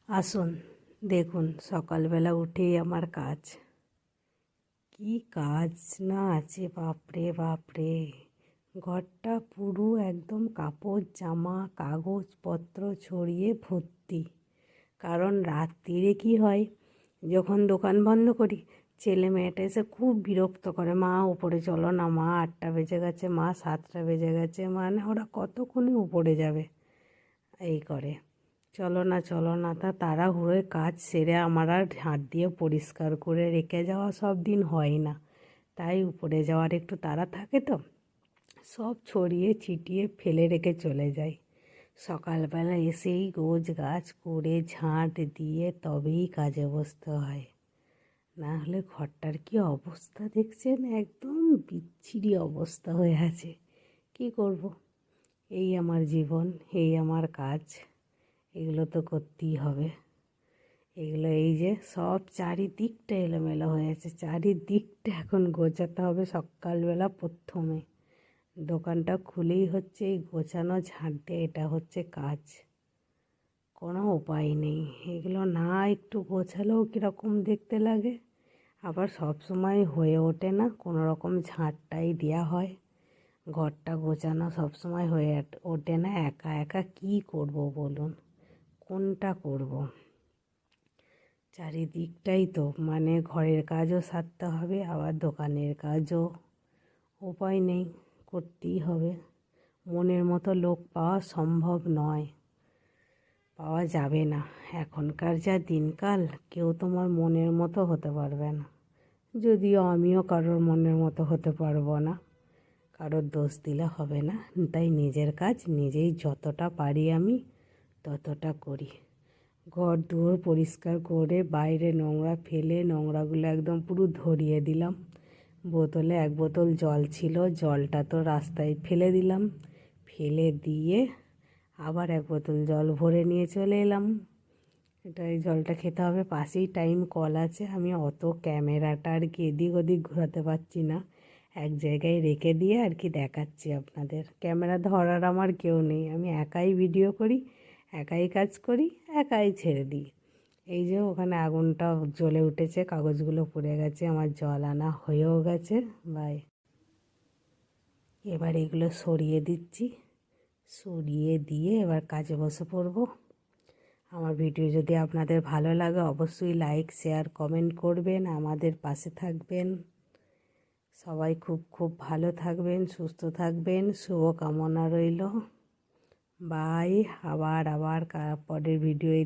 আসুন দেখুন সকালবেলা উঠেই আমার কাজ, কি কাজ না আছে বাপরে বাপরে। ঘরটা পুরো একদম কাপড় জামা কাগজপত্র ছড়িয়ে ভর্তি। কারণ রাত্রিরে কি হয়, যখন দোকান বন্ধ করি ছেলে মেয়েটা এসে খুব বিরক্ত করে, মা উপরে চলো না, মা 8টা বেজে গেছে, মা 7টা বেজে গেছে, মানে ওরা কতক্ষণে উপরে যাবে এই করে। চলো না, তা তাড়াহুড়োয় কাজ সেরে আমার আর ঝাঁট দিয়ে পরিষ্কার করে রেখে যাওয়া সব দিন হয় না, তাই উপরে যাওয়ার একটু তাড়া থাকে তো সব ছড়িয়ে ছিটিয়ে ফেলে রেখে চলে যাই। সকালবেলা এসেই গোছ গাছ করে ঝাঁট দিয়ে তবেই কাজে বসতে হয়, না হলে ঘরটার কি অবস্থা দেখছেন, একদম বিচ্ছিরি অবস্থা হয়ে আছে। কি করব, এই আমার জীবন, এই আমার কাজ, এগুলো তো করতেই হবে। এগুলো এই যে সব চারিদিকটা এলোমেলো হয়েছে, চারিদিকটা এখন গোছাতে হবে সকালবেলা প্রথমে। দোকানটা খুলেই হচ্ছে এই গোছানো ঝাঁট দিয়ে, এটা হচ্ছে কাজ, কোনো উপায় নেই। এগুলো না একটু গোছালেও কীরকম দেখতে লাগে, আবার সব সময় হয়ে ওঠে না, কোনো রকম ঝাঁটটাই দেওয়া হয়। ঘরটা গোছানো সব সময় হয়ে ওঠে না, একা একা কী করব বলুন, কোনটা করব। চারিদিকটাই তো মানে ঘরের কাজও সারতে হবে, আবার দোকানের কাজও, উপায় নেই, করতেই হবে। মনের মতো লোক পাওয়া সম্ভব নয়, পাওয়া যাবে না। এখনকার যা দিনকাল, কেউ তোমার মনের মতো হতে পারবে না, যদিও আমিও কারোর মনের মতো হতে পারবো না, কারোর দোষ দিলে হবে না। তাই নিজের কাজ নিজেই যতটা পারি আমি ততটা করি। ঘর দুয়ার পরিষ্কার করে বাইরে নোংরা ফেলে নোংরাগুলো একদম পুরো ধরিয়ে দিলাম। বোতলে 1 বোতল জল ছিল, জলটা তো রাস্তায় ফেলে দিলাম, ফেলে দিয়ে আবার 1 বোতল জল ভরে নিয়ে চলে এলাম। এই জলটা খেতে হবে, পাশেই টাইম কল আছে। আমি অত ক্যামেরাটা আর কি এদিক ওদিক ঘোরাতে পারছি না, এক জায়গায় রেখে দিয়ে আর কি দেখাচ্ছি আপনাদের। ক্যামেরা ধরার আমার কেউ নেই, আমি একাই ভিডিও করি, একাই কাজ করি, একাই ছেড়ে দিই। এই যে ওখানে আগুনটা জ্বলে উঠেছে, কাগজগুলো পুড়ে গেছে, আমার জল আনা হয়েও গেছে ভাই। এবার এগুলো সরিয়ে দিচ্ছি, সরিয়ে দিয়ে এবার কাজে বসে পড়বো। আমার ভিডিও যদি আপনাদের ভালো লাগে অবশ্যই লাইক শেয়ার কমেন্ট করবেন, আমাদের পাশে থাকবেন। সবাই খুব খুব ভালো থাকবেন, সুস্থ থাকবেন, শুভকামনা রইল। বাই। আবার পরের ভিডিওয়